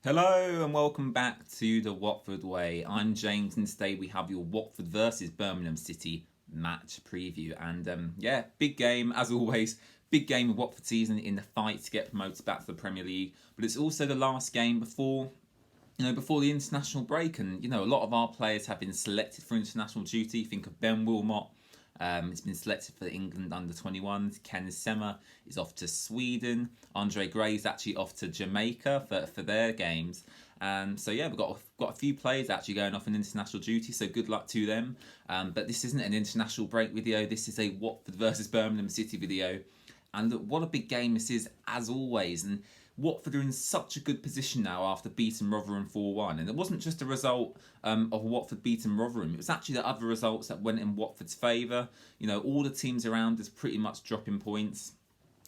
Hello and welcome back to the Watford Way. I'm James and today we have your Watford versus Birmingham City match preview. And big game as always. Big game of Watford season in the fight to get promoted back to the Premier League. But it's also the last game before the international break. And, a lot of our players have been selected for international duty. Think of Ben Wilmot. He's been selected for England under-21s. Ken Sema is off to Sweden. Andre Gray's actually off to Jamaica for their games. We've got a few players actually going off on international duty, so good luck to them. But this isn't an international break video. This is a Watford versus Birmingham City video. And what a big game this is, as always. And Watford are in such a good position now after beating Rotherham 4-1. And it wasn't just a result of Watford beating Rotherham. It was actually the other results that went in Watford's favour. All the teams around us pretty much dropping points.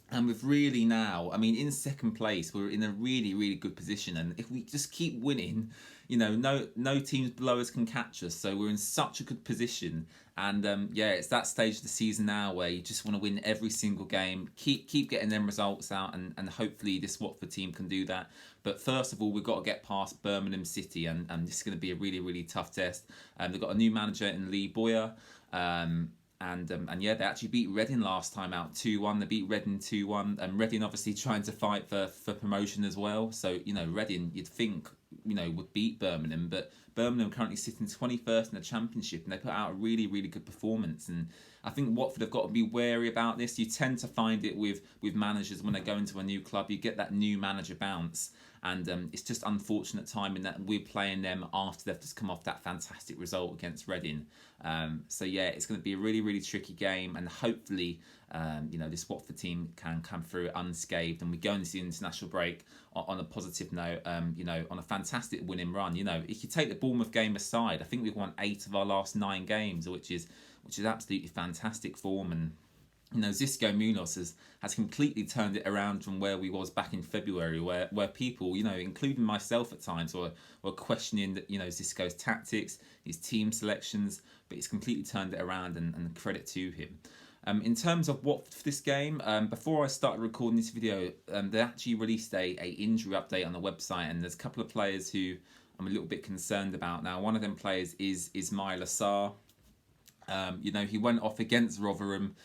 And we've really now, in second place, we're in a really, really good position. And if we just keep winning, no teams below us can catch us. So we're in such a good position. And it's that stage of the season now where you just want to win every single game, keep getting them results out, and hopefully this Watford team can do that. But first of all, we've got to get past Birmingham City, and this is going to be a really, really tough test. They've got a new manager in Lee Boyer. They actually beat Reading last time out 2-1. They beat Reading 2-1, and Reading obviously trying to fight for promotion as well. So Reading, you'd think would beat Birmingham, but Birmingham currently sitting 21st in the Championship, and they put out a really, really good performance. And I think Watford have got to be wary about this. You tend to find it with managers when they go into a new club, you get that new manager bounce. And it's just unfortunate timing that we're playing them after they've just come off that fantastic result against Reading. It's going to be a really, really tricky game, and hopefully, this Watford team can come through unscathed, and we go into the international break on a positive note. On a fantastic winning run. If you take the Bournemouth game aside, I think we've won 8 of our last 9 games, which is absolutely fantastic form. And Xisco Munoz has completely turned it around from where we was back in February, where people, including myself at times, were questioning that, Xisco's tactics, his team selections, but he's completely turned it around, and credit to him. In terms of Watford for this game, before I started recording this video, they actually released a injury update on the website, and there's a couple of players who I'm a little bit concerned about. Now, one of them players is Ismail Assar. He went off against Rotherham.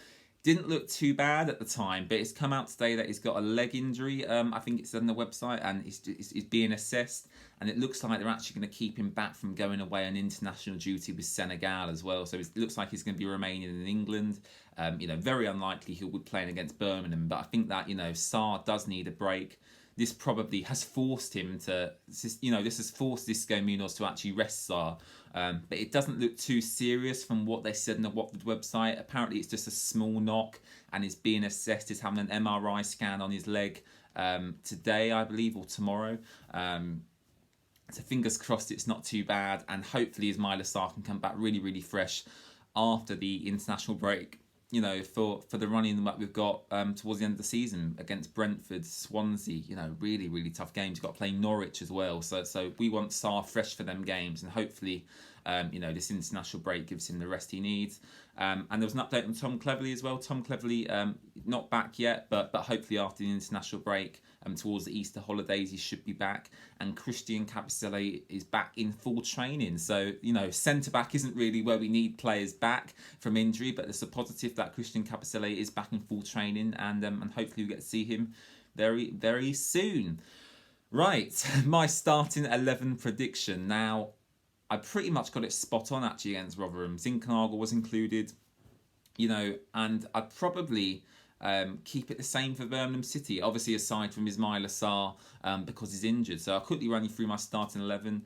Didn't look too bad at the time, but it's come out today that he's got a leg injury. I think it's on the website, and it's being assessed. And it looks like they're actually going to keep him back from going away on international duty with Senegal as well. So it looks like he's going to be remaining in England. Very unlikely he'll be playing against Birmingham. But I think that, Sarr does need a break. This probably has forced him to, this has forced Xisco Munoz to actually rest Sarr. But it doesn't look too serious from what they said on the Watford website. Apparently it's just a small knock, and is being assessed. He's having an MRI scan on his leg today, I believe, or tomorrow. So fingers crossed it's not too bad, and hopefully Ismail Assar can come back really, really fresh after the international break. For the running that we've got towards the end of the season against Brentford, Swansea, really, really tough games. You've got to play Norwich as well. So we want Sarr fresh for them games, and hopefully, this international break gives him the rest he needs. And there was an update on Tom Cleverley as well. Tom Cleverley, not back yet, but hopefully after the international break, towards the Easter holidays, he should be back. And Christian Kabasele is back in full training. So, centre-back isn't really where we need players back from injury, but there's a positive that Christian Kabasele is back in full training, and hopefully we get to see him very, very soon. Right, my starting 11 prediction. Now, I pretty much got it spot on actually against Rotherham. Zinkernagel was included, and I'd probably keep it the same for Birmingham City, obviously aside from Ismail Assar because he's injured. So I'll quickly run you through my starting 11.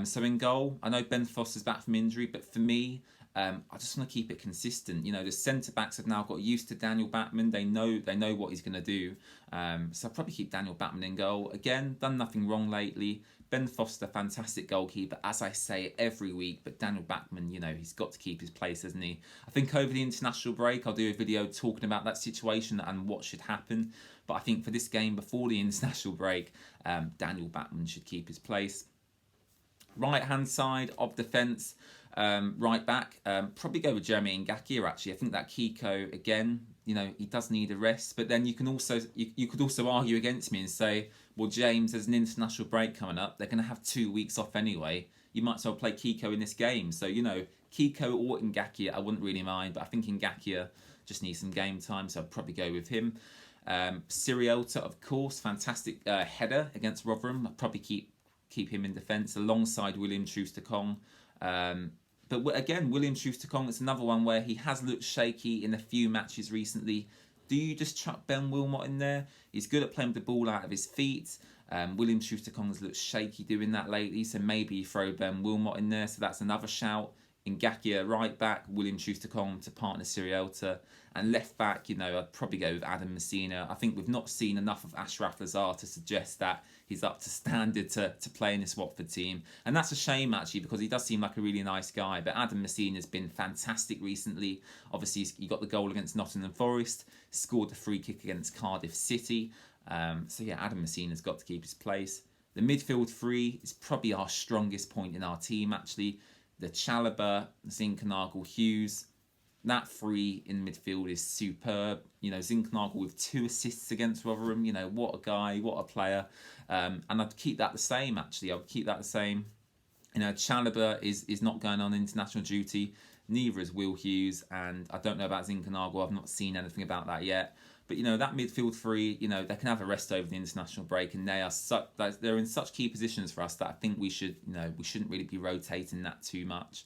So in goal, I know Ben Foster's back from injury, but for me, I just want to keep it consistent. The centre-backs have now got used to Daniel Batman. They know what he's going to do. So I'll probably keep Daniel Batman in goal. Again, done nothing wrong lately. Ben Foster, fantastic goalkeeper, as I say every week, but Daniel Batman, he's got to keep his place, hasn't he? I think over the international break, I'll do a video talking about that situation and what should happen. But I think for this game, before the international break, Daniel Batman should keep his place. Right-hand side of defence, Right back, probably go with Jeremy Ngakia actually. I think that Kiko, again, you know, he does need a rest. But then you can also you could also argue against me and say, well, James, there's an international break coming up. They're going to have 2 weeks off anyway. You might as well play Kiko in this game. So, you know, Kiko or Ngakia, I wouldn't really mind. But I think Ngakia just needs some game time, so I'd probably go with him. Siriota, of course, fantastic header against Rotherham. I'd probably keep him in defence alongside William Troost-Ekong. But again, William Troost-Ekong, it's another one where he has looked shaky in a few matches recently. Do you just chuck Ben Wilmot in there? He's good at playing with the ball out of his feet. William Troost-Ekong has looked shaky doing that lately, so maybe you throw Ben Wilmot in there. So that's another shout. Ngakia right back, William Troost-Ekong to partner Siriota. And left back, you know, I'd probably go with Adam Messina. I think we've not seen enough of Ashraf Lazar to suggest that he's up to standard to play in this Watford team. And that's a shame, actually, because he does seem like a really nice guy. But Adam Messina's been fantastic recently. Obviously, he got the goal against Nottingham Forest, scored the free kick against Cardiff City. So, yeah, Adam Messina's got to keep his place. The midfield three is probably our strongest point in our team, actually. The Chalobah, Zinkernagel, Hughes. That three in midfield is superb. You know, Zinkernagel with 2 assists against Rotherham. You know, what a guy, what a player. And I'd keep that the same, actually. I would keep that the same. You know, Chalobah is not going on international duty. Neither is Will Hughes. And I don't know about Zinkernagel. I've not seen anything about that yet. But, you know, that midfield three, you know, they can have a rest over the international break. And they're in such key positions for us that I think we shouldn't really be rotating that too much.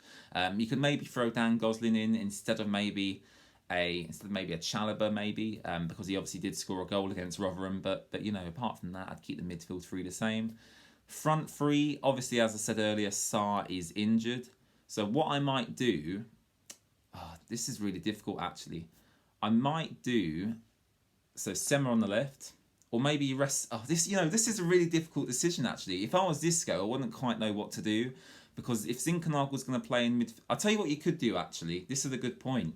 You could maybe throw Dan Gosling in instead of maybe a Chalobah, maybe, because he obviously did score a goal against Rotherham. But you know, apart from that, I'd keep the midfield three the same. Front three, obviously, as I said earlier, Sarr is injured. So what I might do, this is really difficult, actually. I might do... So Sema on the left, or maybe you rest. This is a really difficult decision, actually. If I was Xisco, I wouldn't quite know what to do, because if Zinkernagel's going to play in mid, I'll tell you what you could do. Actually, this is a good point.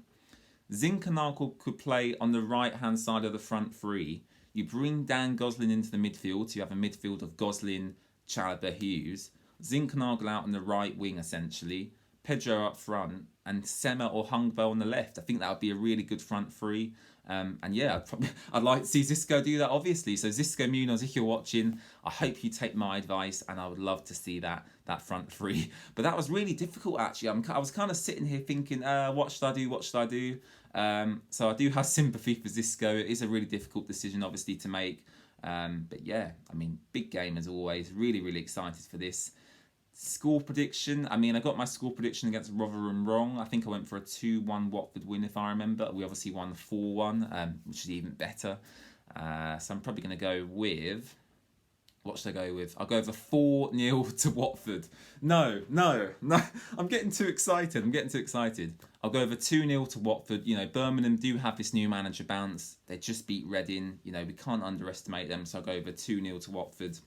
Zinkernagel could play on the right hand side of the front three. You bring Dan Gosling into the midfield, so you have a midfield of Gosling, Chalobah, Hughes. Zinkernagel out on the right wing, essentially. Pedro up front, and Sema or Hungbo on the left. I think that would be a really good front three. And yeah, I'd like to see Xisco do that, obviously. So Xisco Munoz, if you're watching, I hope you take my advice, and I would love to see that front three. But that was really difficult, actually. I was kind of sitting here thinking, what should I do? What should I do? So I do have sympathy for Xisco. It is a really difficult decision, obviously, to make. But yeah, I mean, big game as always. Really, really excited for this. Score prediction. I mean, I got my score prediction against Rotherham wrong. I think I went for a 2-1 Watford win, if I remember. We obviously won 4-1, which is even better. So I'm probably going to go with... What should I go with? I'll go with a 4-0 to Watford. No. I'm getting too excited. I'll go with a 2-0 to Watford. You know, Birmingham do have this new manager bounce. They just beat Reading. You know, we can't underestimate them. So I'll go with a 2-0 to Watford.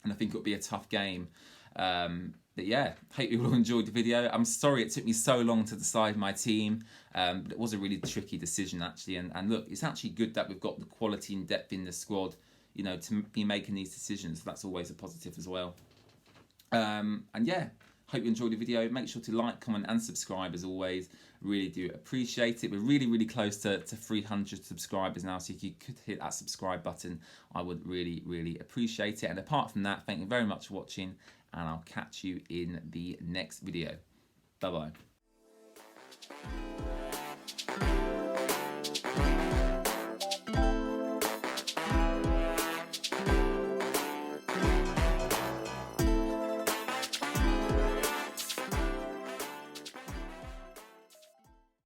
And I think it'll be a tough game. But yeah, hope you all enjoyed the video. I'm sorry it took me so long to decide my team, but it was a really tricky decision, actually. And look, it's actually good that we've got the quality and depth in the squad, you know, to be making these decisions. That's always a positive as well. And yeah, hope you enjoyed the video. Make sure to like, comment and subscribe as always. Really do appreciate it. We're really, really close to 300 subscribers now, so if you could hit that subscribe button, I would really, really appreciate it. And apart from that, thank you very much for watching, and I'll catch you in the next video. Bye-bye.